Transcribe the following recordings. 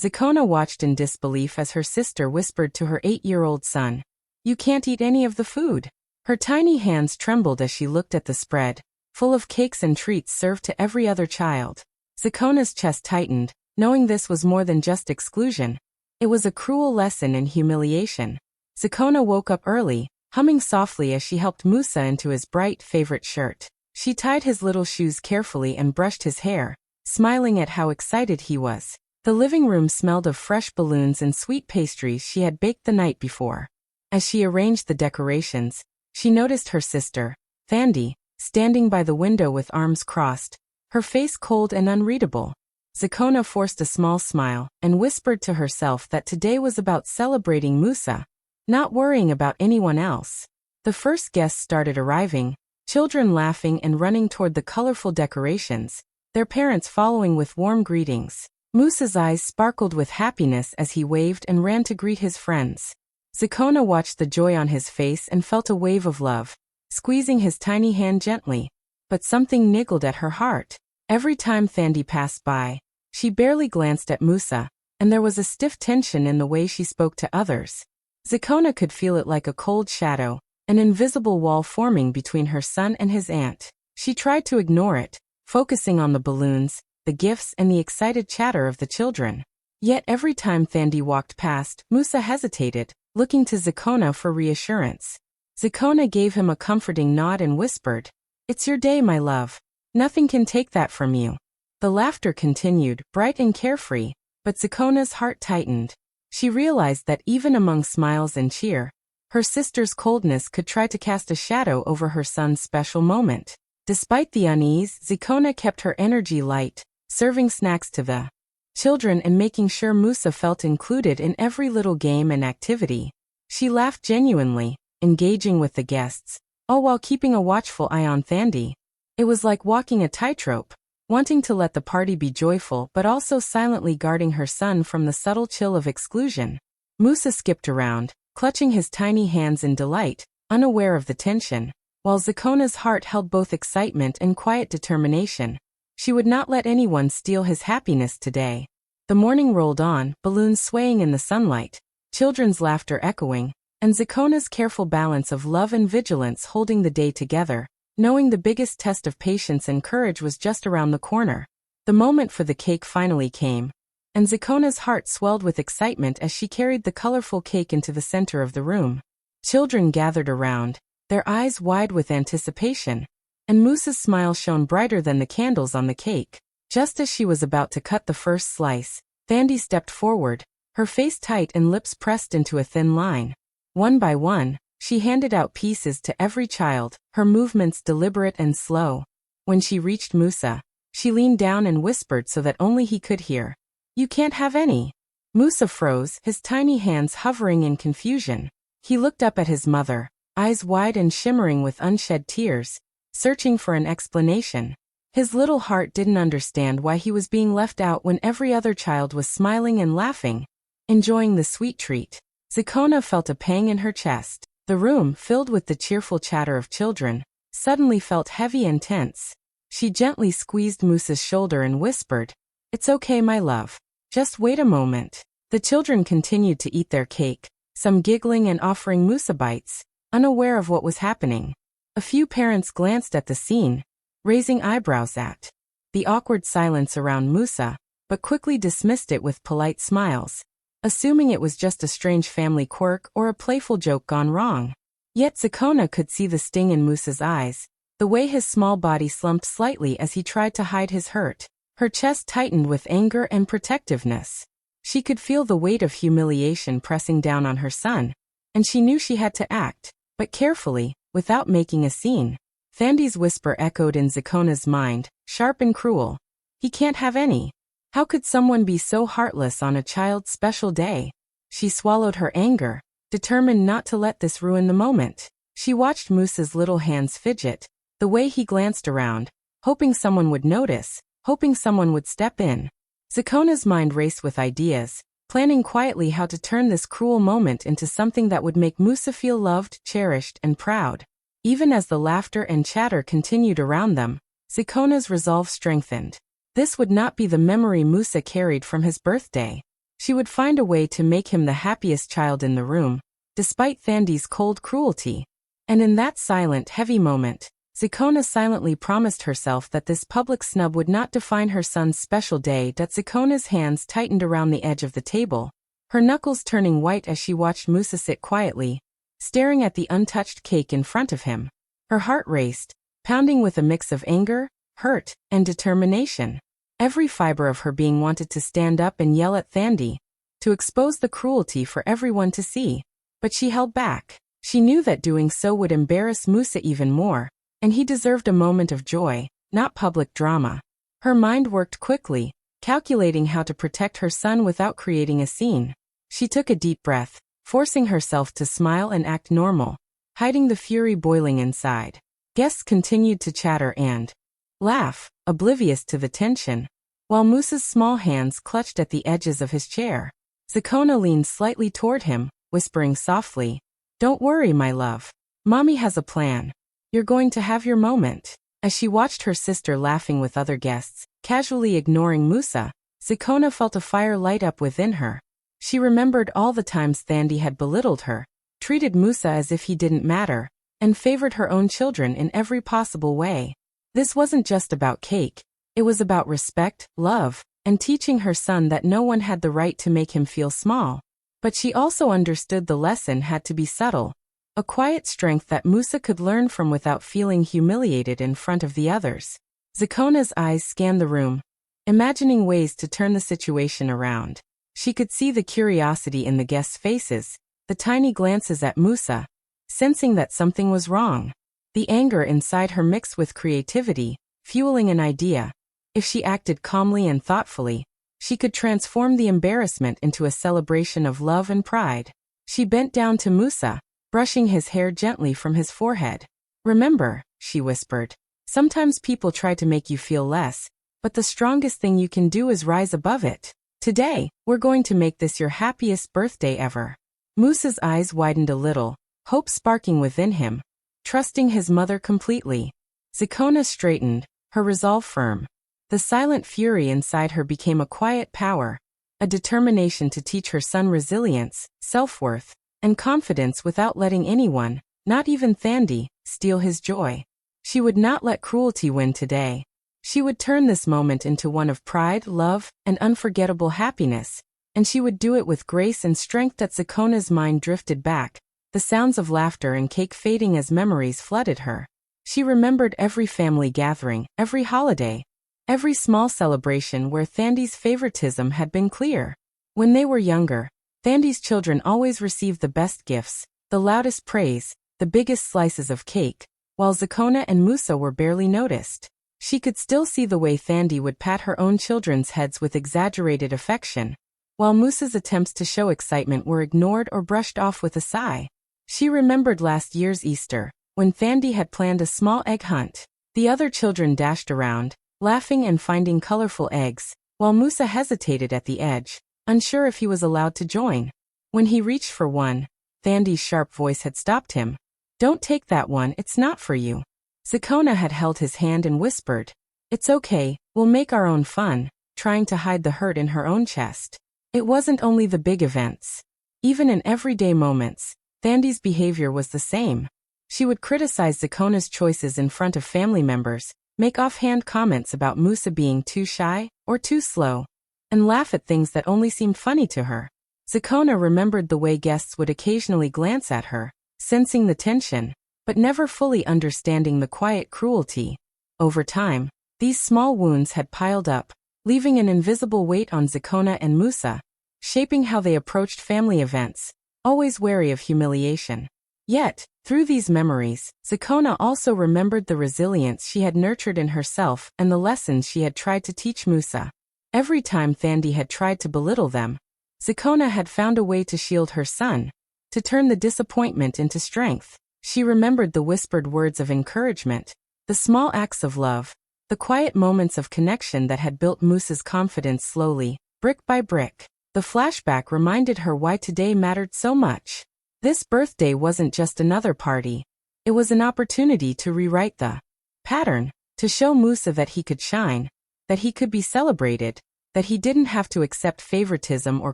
Zakona watched in disbelief as her sister whispered to her 8-year-old son, "You can't eat any of the food." Her tiny hands trembled as she looked at the spread, full of cakes and treats served to every other child. Zakona's chest tightened, knowing this was more than just exclusion. It was a cruel lesson in humiliation. Zakona woke up early, humming softly as she helped Musa into his bright favorite shirt. She tied his little shoes carefully and brushed his hair, smiling at how excited he was. The living room smelled of fresh balloons and sweet pastries she had baked the night before. As she arranged the decorations, she noticed her sister, Thandi, standing by the window with arms crossed, her face cold and unreadable. Zakona forced a small smile and whispered to herself that today was about celebrating Musa, not worrying about anyone else. The first guests started arriving, children laughing and running toward the colorful decorations, their parents following with warm greetings. Musa's eyes sparkled with happiness as he waved and ran to greet his friends. Zakona watched the joy on his face and felt a wave of love, squeezing his tiny hand gently. But something niggled at her heart. Every time Thandi passed by, she barely glanced at Musa, and there was a stiff tension in the way she spoke to others. Zakona could feel it like a cold shadow, an invisible wall forming between her son and his aunt. She tried to ignore it, focusing on the balloons, the gifts and the excited chatter of the children. Yet every time Thandi walked past, Musa hesitated, looking to Zakona for reassurance. Zakona gave him a comforting nod and whispered, "It's your day, my love. Nothing can take that from you." The laughter continued, bright and carefree, but Zakona's heart tightened. She realized that even among smiles and cheer, her sister's coldness could try to cast a shadow over her son's special moment. Despite the unease, Zakona kept her energy light, serving snacks to the children and making sure Musa felt included in every little game and activity. She laughed genuinely, engaging with the guests, all while keeping a watchful eye on Thandi. It was like walking a tightrope, wanting to let the party be joyful but also silently guarding her son from the subtle chill of exclusion. Musa skipped around, clutching his tiny hands in delight, unaware of the tension, while Zakona's heart held both excitement and quiet determination. She would not let anyone steal his happiness today. The morning rolled on, balloons swaying in the sunlight, children's laughter echoing, and Zakona's careful balance of love and vigilance holding the day together, knowing the biggest test of patience and courage was just around the corner. The moment for the cake finally came, and Zakona's heart swelled with excitement as she carried the colorful cake into the center of the room. Children gathered around, their eyes wide with anticipation, and Musa's smile shone brighter than the candles on the cake. Just as she was about to cut the first slice, Thandi stepped forward, her face tight and lips pressed into a thin line. One by one, she handed out pieces to every child, her movements deliberate and slow. When she reached Musa, she leaned down and whispered so that only he could hear, "You can't have any." Musa froze, his tiny hands hovering in confusion. He looked up at his mother, eyes wide and shimmering with unshed tears, searching for an explanation. His little heart didn't understand why he was being left out when every other child was smiling and laughing, enjoying the sweet treat. Zakona felt a pang in her chest. The room, filled with the cheerful chatter of children, suddenly felt heavy and tense. She gently squeezed Musa's shoulder and whispered, "It's okay, my love. Just wait a moment." The children continued to eat their cake, some giggling and offering Musa bites, unaware of what was happening. A few parents glanced at the scene, raising eyebrows at the awkward silence around Musa, but quickly dismissed it with polite smiles, assuming it was just a strange family quirk or a playful joke gone wrong. Yet Zakona could see the sting in Musa's eyes, the way his small body slumped slightly as he tried to hide his hurt. Her chest tightened with anger and protectiveness. She could feel the weight of humiliation pressing down on her son, and she knew she had to act, but carefully, without making a scene. Thandi's whisper echoed in Zakona's mind, sharp and cruel. "He can't have any. How could someone be so heartless on a child's special day?" She swallowed her anger, determined not to let this ruin the moment. She watched Musa's little hands fidget, the way he glanced around, hoping someone would notice, hoping someone would step in. Zakona's mind raced with ideas, planning quietly how to turn this cruel moment into something that would make Musa feel loved, cherished, and proud. Even as the laughter and chatter continued around them, Zakona's resolve strengthened. This would not be the memory Musa carried from his birthday. She would find a way to make him the happiest child in the room, despite Thandi's cold cruelty. And in that silent, heavy moment, Zakona silently promised herself that this public snub would not define her son's special day. Zakona's hands tightened around the edge of the table, her knuckles turning white as she watched Musa sit quietly, staring at the untouched cake in front of him. Her heart raced, pounding with a mix of anger, hurt, and determination. Every fiber of her being wanted to stand up and yell at Thandi, to expose the cruelty for everyone to see. But she held back. She knew that doing so would embarrass Musa even more, and he deserved a moment of joy, not public drama. Her mind worked quickly, calculating how to protect her son without creating a scene. She took a deep breath, forcing herself to smile and act normal, hiding the fury boiling inside. Guests continued to chatter and laugh, oblivious to the tension, while Musa's small hands clutched at the edges of his chair. Zakona leaned slightly toward him, whispering softly, "Don't worry, my love. Mommy has a plan. You're going to have your moment." As she watched her sister laughing with other guests, casually ignoring Musa, Zakona felt a fire light up within her. She remembered all the times Thandi had belittled her, treated Musa as if he didn't matter, and favored her own children in every possible way. This wasn't just about cake. It was about respect, love, and teaching her son that no one had the right to make him feel small. But she also understood the lesson had to be subtle, a quiet strength that Musa could learn from without feeling humiliated in front of the others. Zakona's eyes scanned the room, imagining ways to turn the situation around. She could see the curiosity in the guests' faces, the tiny glances at Musa, sensing that something was wrong. The anger inside her mixed with creativity, fueling an idea. If she acted calmly and thoughtfully, she could transform the embarrassment into a celebration of love and pride. She bent down to Musa, brushing his hair gently from his forehead. "Remember," she whispered, "sometimes people try to make you feel less, but the strongest thing you can do is rise above it. Today, we're going to make this your happiest birthday ever." Musa's eyes widened a little, hope sparking within him, trusting his mother completely. Zakona straightened, her resolve firm. The silent fury inside her became a quiet power, a determination to teach her son resilience, self-worth, and confidence without letting anyone, not even Thandi, steal his joy. She would not let cruelty win today. She would turn this moment into one of pride, love, and unforgettable happiness, and she would do it with grace and strength. Zakona's mind drifted back, the sounds of laughter and cake fading as memories flooded her. She remembered every family gathering, every holiday, every small celebration where Thandi's favoritism had been clear. When they were younger, Thandi's children always received the best gifts, the loudest praise, the biggest slices of cake, while Zakona and Musa were barely noticed. She could still see the way Thandi would pat her own children's heads with exaggerated affection, while Musa's attempts to show excitement were ignored or brushed off with a sigh. She remembered last year's Easter, when Thandi had planned a small egg hunt. The other children dashed around, laughing and finding colorful eggs, while Musa hesitated at the edge, unsure if he was allowed to join. When he reached for one, Thandi's sharp voice had stopped him. "Don't take that one, it's not for you." Zakona had held his hand and whispered, "It's okay, we'll make our own fun," trying to hide the hurt in her own chest. It wasn't only the big events. Even in everyday moments, Thandi's behavior was the same. She would criticize Zakona's choices in front of family members, make offhand comments about Musa being too shy or too slow, and laugh at things that only seemed funny to her. Zakona remembered the way guests would occasionally glance at her, sensing the tension, but never fully understanding the quiet cruelty. Over time, these small wounds had piled up, leaving an invisible weight on Zakona and Musa, shaping how they approached family events, always wary of humiliation. Yet, through these memories, Zakona also remembered the resilience she had nurtured in herself and the lessons she had tried to teach Musa. Every time Thandi had tried to belittle them, Zakona had found a way to shield her son, to turn the disappointment into strength. She remembered the whispered words of encouragement, the small acts of love, the quiet moments of connection that had built Musa's confidence slowly, brick by brick. The flashback reminded her why today mattered so much. This birthday wasn't just another party. It was an opportunity to rewrite the pattern, to show Musa that he could shine, that he could be celebrated, that he didn't have to accept favoritism or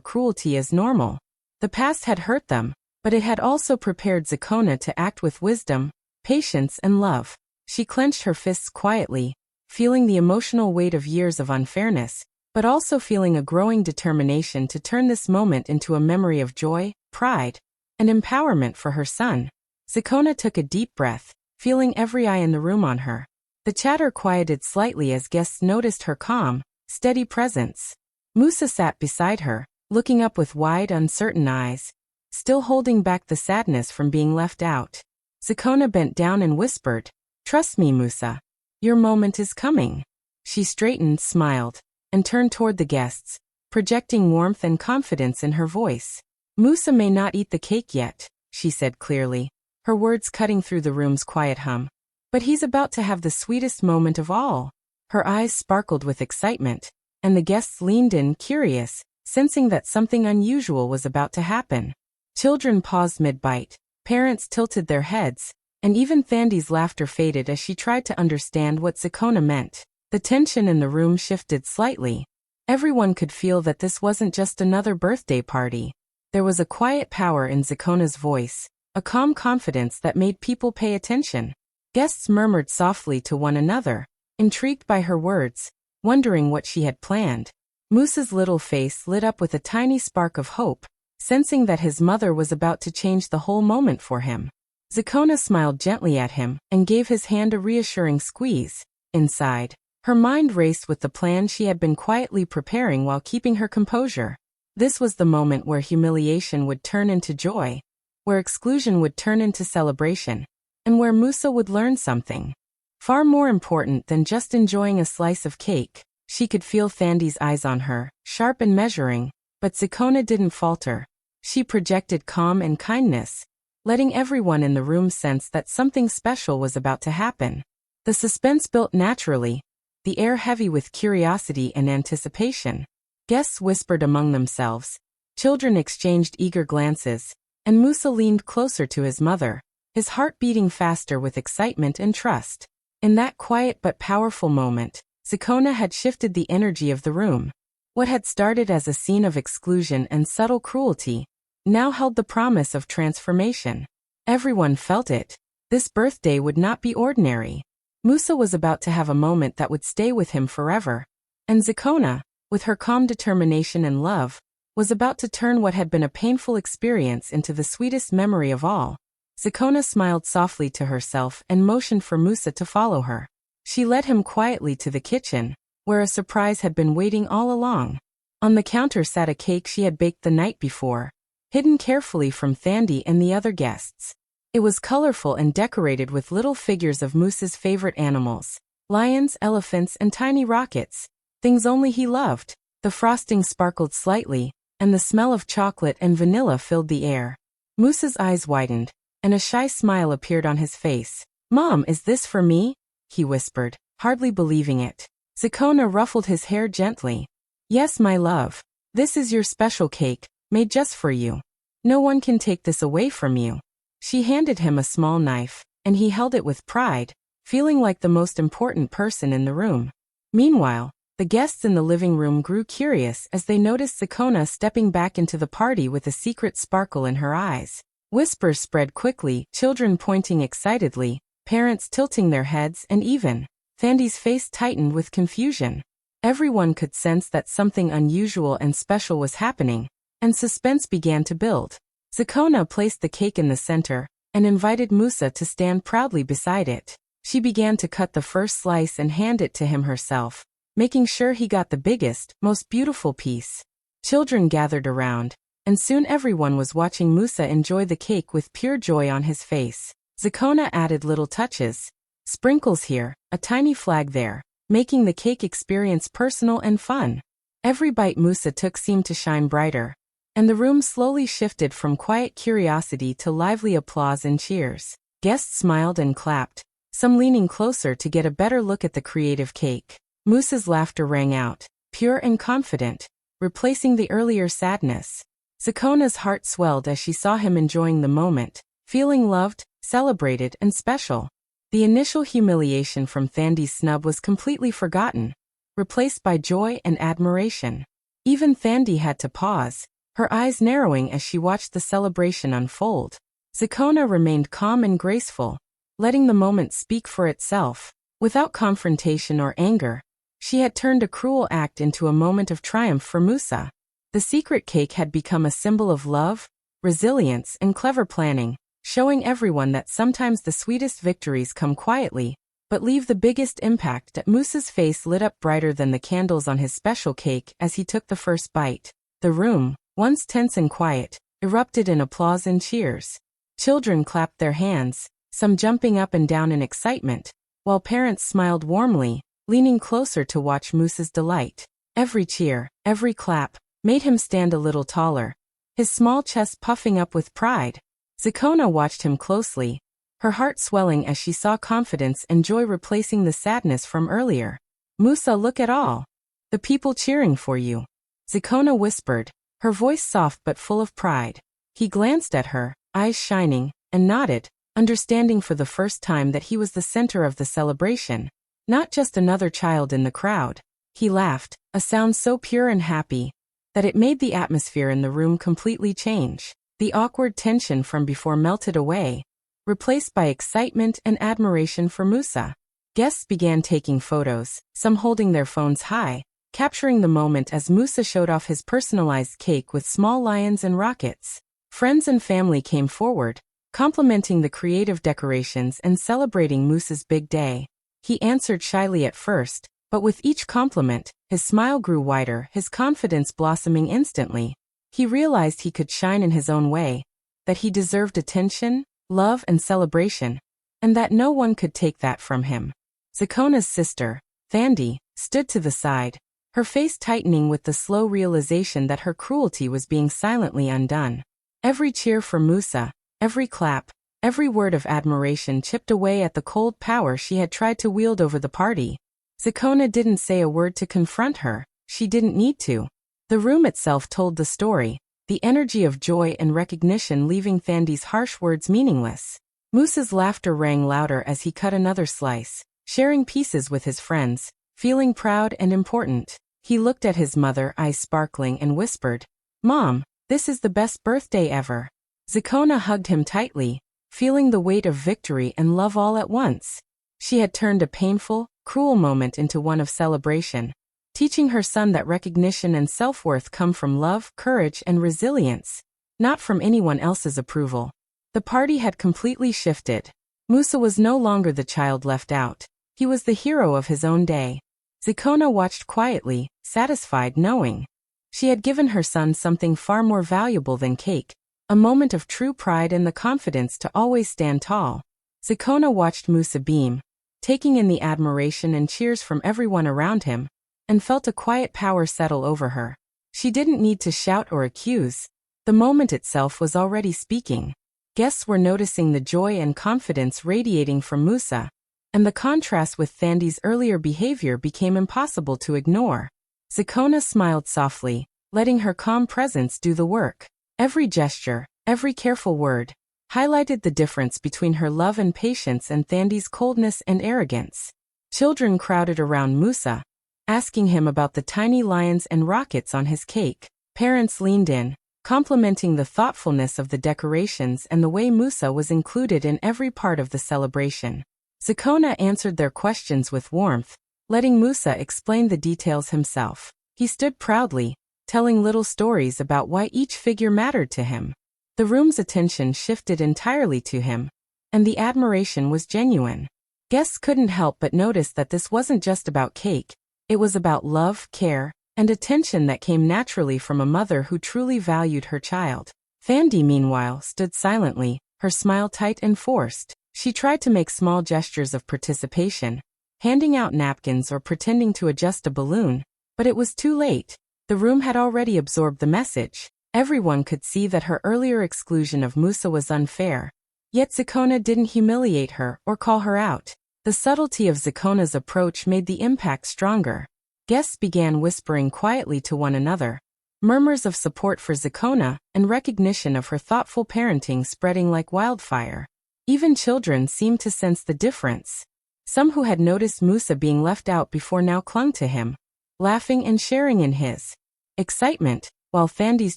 cruelty as normal. The past had hurt them, but it had also prepared Zakona to act with wisdom, patience, and love. She clenched her fists quietly, feeling the emotional weight of years of unfairness, but also feeling a growing determination to turn this moment into a memory of joy, pride, and empowerment for her son. Zakona took a deep breath, feeling every eye in the room on her. The chatter quieted slightly as guests noticed her calm, steady presence. Musa sat beside her, looking up with wide, uncertain eyes, still holding back the sadness from being left out. Zakona bent down and whispered, "Trust me, Musa. Your moment is coming." She straightened, smiled, and turned toward the guests, projecting warmth and confidence in her voice. "Musa may not eat the cake yet," she said clearly, her words cutting through the room's quiet hum. "But he's about to have the sweetest moment of all." Her eyes sparkled with excitement, and the guests leaned in, curious, sensing that something unusual was about to happen. Children paused mid-bite, parents tilted their heads, and even Thandi's laughter faded as she tried to understand what Zakona meant. The tension in the room shifted slightly. Everyone could feel that this wasn't just another birthday party. There was a quiet power in Zakona's voice, a calm confidence that made people pay attention. Guests murmured softly to one another, intrigued by her words, wondering what she had planned. Musa's little face lit up with a tiny spark of hope, sensing that his mother was about to change the whole moment for him. Zakona smiled gently at him and gave his hand a reassuring squeeze. Inside, her mind raced with the plan she had been quietly preparing while keeping her composure. This was the moment where humiliation would turn into joy, where exclusion would turn into celebration, and where Musa would learn something far more important than just enjoying a slice of cake. She could feel Thandi's eyes on her, sharp and measuring, but Zakona didn't falter. She projected calm and kindness, letting everyone in the room sense that something special was about to happen. The suspense built naturally, the air heavy with curiosity and anticipation. Guests whispered among themselves, children exchanged eager glances, and Musa leaned closer to his mother, his heart beating faster with excitement and trust. In that quiet but powerful moment, Zakona had shifted the energy of the room. What had started as a scene of exclusion and subtle cruelty now held the promise of transformation. Everyone felt it. This birthday would not be ordinary. Musa was about to have a moment that would stay with him forever. And Zakona, with her calm determination and love, was about to turn what had been a painful experience into the sweetest memory of all. Zakona smiled softly to herself and motioned for Musa to follow her. She led him quietly to the kitchen, where a surprise had been waiting all along. On the counter sat a cake she had baked the night before, hidden carefully from Thandi and the other guests. It was colorful and decorated with little figures of Musa's favorite animals, lions, elephants, and tiny rockets, things only he loved. The frosting sparkled slightly, and the smell of chocolate and vanilla filled the air. Musa's eyes widened, and a shy smile appeared on his face. "Mom, is this for me?" he whispered, hardly believing it. Zakona ruffled his hair gently. "Yes, my love. This is your special cake, made just for you. No one can take this away from you." She handed him a small knife, and he held it with pride, feeling like the most important person in the room. Meanwhile, the guests in the living room grew curious as they noticed Zakona stepping back into the party with a secret sparkle in her eyes. Whispers spread quickly, children pointing excitedly, parents tilting their heads, and even Thandi's face tightened with confusion. Everyone could sense that something unusual and special was happening, and suspense began to build. Zakona placed the cake in the center and invited Musa to stand proudly beside it. She began to cut the first slice and hand it to him herself, making sure he got the biggest, most beautiful piece. Children gathered around, and soon everyone was watching Musa enjoy the cake with pure joy on his face. Zakona added little touches, sprinkles here, a tiny flag there, making the cake experience personal and fun. Every bite Musa took seemed to shine brighter, and the room slowly shifted from quiet curiosity to lively applause and cheers. Guests smiled and clapped, some leaning closer to get a better look at the creative cake. Musa's laughter rang out, pure and confident, replacing the earlier sadness. Zakona's heart swelled as she saw him enjoying the moment, feeling loved, celebrated, and special. The initial humiliation from Thandi's snub was completely forgotten. replaced by joy and admiration. Even Thandi had to pause, her eyes narrowing as she watched the celebration unfold. Zakona remained calm and graceful, letting the moment speak for itself. Without confrontation or anger, she had turned a cruel act into a moment of triumph for Musa. The secret cake had become a symbol of love, resilience, and clever planning, showing everyone that sometimes the sweetest victories come quietly, but leave the biggest impact. Musa's face lit up brighter than the candles on his special cake as he took the first bite. The room, once tense and quiet, erupted in applause and cheers. Children clapped their hands, some jumping up and down in excitement, while parents smiled warmly, leaning closer to watch Musa's delight. Every cheer, every clap, made him stand a little taller, his small chest puffing up with pride. Zakona watched him closely, her heart swelling as she saw confidence and joy replacing the sadness from earlier. "Musa, look at all the people cheering for you," Zakona whispered, her voice soft but full of pride. He glanced at her, eyes shining, and nodded, understanding for the first time that he was the center of the celebration, not just another child in the crowd. He laughed, a sound so pure and happy that it made the atmosphere in the room completely change. The awkward tension from before melted away, replaced by excitement and admiration for Musa. Guests began taking photos, some holding their phones high, capturing the moment as Musa showed off his personalized cake with small lions and rockets. Friends and family came forward, complimenting the creative decorations and celebrating Musa's big day. He answered shyly at first, but with each compliment, his smile grew wider, his confidence blossoming instantly. He realized he could shine in his own way, that he deserved attention, love, and celebration, and that no one could take that from him. Zakona's sister, Thandi, stood to the side, her face tightening with the slow realization that her cruelty was being silently undone. Every cheer for Musa, every clap, every word of admiration chipped away at the cold power she had tried to wield over the party. Zakona didn't say a word to confront her, she didn't need to. The room itself told the story, the energy of joy and recognition leaving Thandi's harsh words meaningless. Musa's laughter rang louder as he cut another slice, sharing pieces with his friends, feeling proud and important. He looked at his mother, eyes sparkling, and whispered, "Mom, this is the best birthday ever." Zakona hugged him tightly, feeling the weight of victory and love all at once. She had turned a painful, cruel moment into one of celebration, teaching her son that recognition and self-worth come from love, courage, and resilience, not from anyone else's approval. The party had completely shifted. Musa was no longer the child left out. He was the hero of his own day. Zakona watched quietly, satisfied knowing she had given her son something far more valuable than cake, a moment of true pride and the confidence to always stand tall. Zakona watched Musa beam, taking in the admiration and cheers from everyone around him, and felt a quiet power settle over her. She didn't need to shout or accuse. The moment itself was already speaking. Guests were noticing the joy and confidence radiating from Musa, and the contrast with Thandi's earlier behavior became impossible to ignore. Zakona smiled softly, letting her calm presence do the work. Every gesture, every careful word, highlighted the difference between her love and patience and Thandi's coldness and arrogance. Children crowded around Musa, asking him about the tiny lions and rockets on his cake. Parents leaned in, complimenting the thoughtfulness of the decorations and the way Musa was included in every part of the celebration. Zakona answered their questions with warmth, letting Musa explain the details himself. He stood proudly, telling little stories about why each figure mattered to him. The room's attention shifted entirely to him, and the admiration was genuine. Guests couldn't help but notice that this wasn't just about cake, it was about love, care, and attention that came naturally from a mother who truly valued her child. Thandi, meanwhile, stood silently, her smile tight and forced. She tried to make small gestures of participation, handing out napkins or pretending to adjust a balloon, but it was too late. The room had already absorbed the message. Everyone could see that her earlier exclusion of Musa was unfair. Yet Zakona didn't humiliate her or call her out. The subtlety of Zakona's approach made the impact stronger. Guests began whispering quietly to one another, murmurs of support for Zakona and recognition of her thoughtful parenting spreading like wildfire. Even children seemed to sense the difference. Some who had noticed Musa being left out before now clung to him, laughing and sharing in his excitement, while Thandi's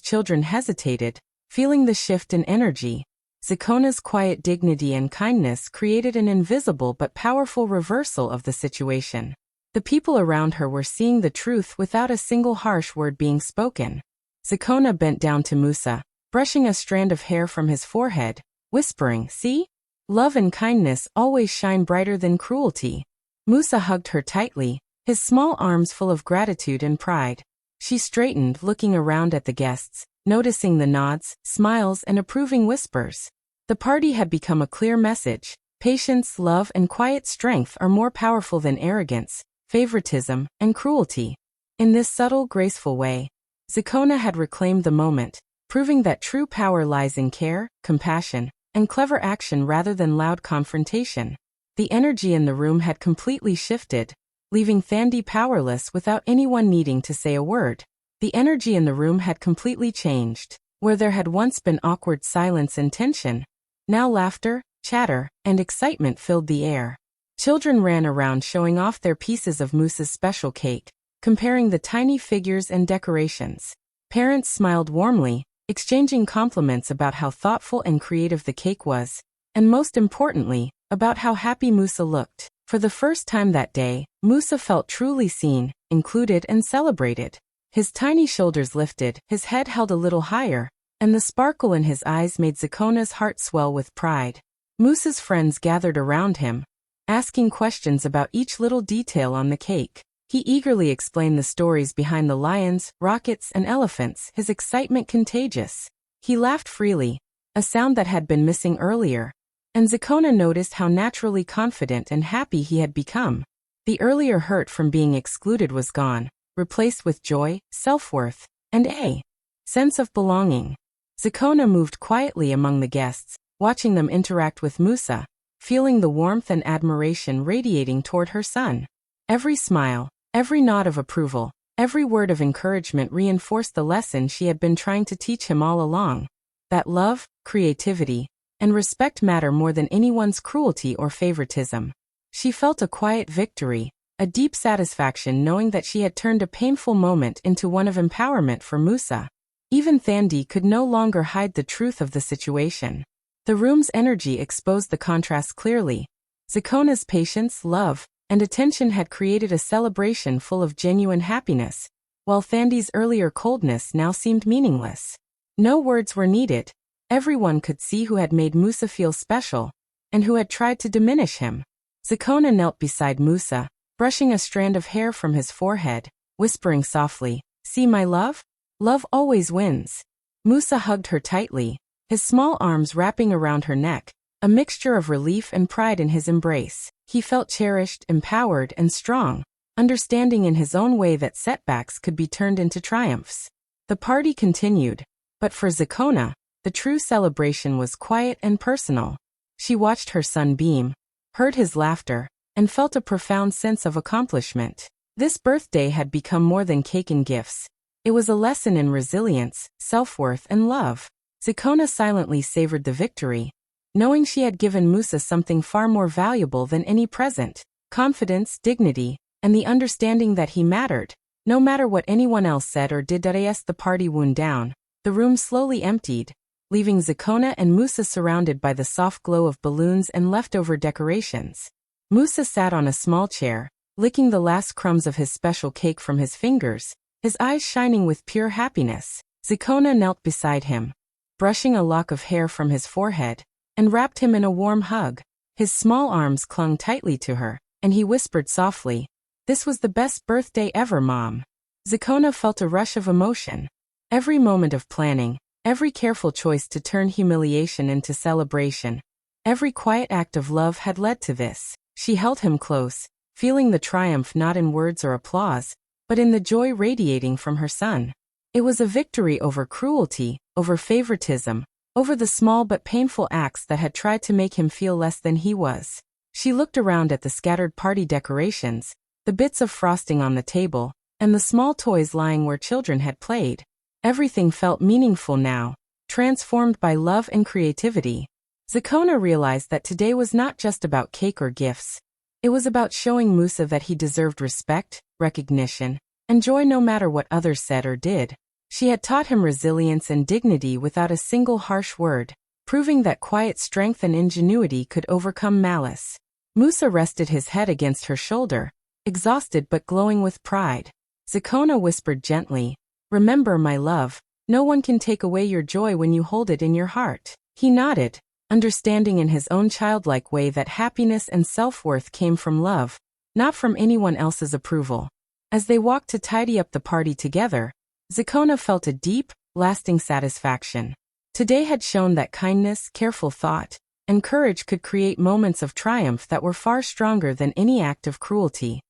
children hesitated, feeling the shift in energy. Zakona's quiet dignity and kindness created an invisible but powerful reversal of the situation. The people around her were seeing the truth without a single harsh word being spoken. Zakona bent down to Musa, brushing a strand of hair from his forehead, whispering, "See? Love and kindness always shine brighter than cruelty." Musa hugged her tightly, his small arms full of gratitude and pride. She straightened, looking around at the guests, noticing the nods, smiles, and approving whispers. The party had become a clear message. Patience, love, and quiet strength are more powerful than arrogance, favoritism, and cruelty. In this subtle, graceful way, Zakona had reclaimed the moment, proving that true power lies in care, compassion, and clever action rather than loud confrontation. The energy in the room had completely shifted, leaving Thandi powerless without anyone needing to say a word. The energy in the room had completely changed. Where there had once been awkward silence and tension, now laughter, chatter, and excitement filled the air. Children ran around showing off their pieces of Musa's special cake, comparing the tiny figures and decorations. Parents smiled warmly, exchanging compliments about how thoughtful and creative the cake was, and most importantly, about how happy Musa looked. For the first time that day, Musa felt truly seen, included, and celebrated. His tiny shoulders lifted, his head held a little higher, and the sparkle in his eyes made Zakona's heart swell with pride. Musa's friends gathered around him, asking questions about each little detail on the cake. He eagerly explained the stories behind the lions, rockets, and elephants, his excitement contagious. He laughed freely, a sound that had been missing earlier, and Zakona noticed how naturally confident and happy he had become. The earlier hurt from being excluded was gone, replaced with joy, self-worth, and a sense of belonging. Zakona moved quietly among the guests, watching them interact with Musa, feeling the warmth and admiration radiating toward her son. Every smile, every nod of approval, every word of encouragement reinforced the lesson she had been trying to teach him all along, that love, creativity, and respect matter more than anyone's cruelty or favoritism. She felt a quiet victory, a deep satisfaction knowing that she had turned a painful moment into one of empowerment for Musa. Even Thandi could no longer hide the truth of the situation. The room's energy exposed the contrast clearly. Zakona's patience, love, and attention had created a celebration full of genuine happiness, while Thandi's earlier coldness now seemed meaningless. No words were needed. Everyone could see who had made Musa feel special, and who had tried to diminish him. Zakona knelt beside Musa, brushing a strand of hair from his forehead, whispering softly, "See my love? Love always wins." Musa hugged her tightly, his small arms wrapping around her neck, a mixture of relief and pride in his embrace. He felt cherished, empowered, and strong, understanding in his own way that setbacks could be turned into triumphs. The party continued, but for Zakona, the true celebration was quiet and personal. She watched her son beam, heard his laughter, and felt a profound sense of accomplishment. This birthday had become more than cake and gifts. It was a lesson in resilience, self-worth, and love. Zakona silently savored the victory, knowing she had given Musa something far more valuable than any present: confidence, dignity, and the understanding that he mattered, no matter what anyone else said or did. As the party wound down, the room slowly emptied, leaving Zakona and Musa surrounded by the soft glow of balloons and leftover decorations. Musa sat on a small chair, licking the last crumbs of his special cake from his fingers, his eyes shining with pure happiness. Zakona knelt beside him, brushing a lock of hair from his forehead, and wrapped him in a warm hug. His small arms clung tightly to her, and he whispered softly, "This was the best birthday ever, Mom." Zakona felt a rush of emotion. Every moment of planning, every careful choice to turn humiliation into celebration, every quiet act of love had led to this. She held him close, feeling the triumph not in words or applause, but in the joy radiating from her son. It was a victory over cruelty, over favoritism, over the small but painful acts that had tried to make him feel less than he was. She looked around at the scattered party decorations, the bits of frosting on the table, and the small toys lying where children had played. Everything felt meaningful now, transformed by love and creativity. Zakona realized that today was not just about cake or gifts. It was about showing Musa that he deserved respect, recognition, and joy no matter what others said or did. She had taught him resilience and dignity without a single harsh word, proving that quiet strength and ingenuity could overcome malice. Musa rested his head against her shoulder, exhausted but glowing with pride. Zakona whispered gently, "Remember, my love, no one can take away your joy when you hold it in your heart." He nodded, understanding in his own childlike way that happiness and self-worth came from love, not from anyone else's approval. As they walked to tidy up the party together, Zakona felt a deep, lasting satisfaction. Today had shown that kindness, careful thought, and courage could create moments of triumph that were far stronger than any act of cruelty.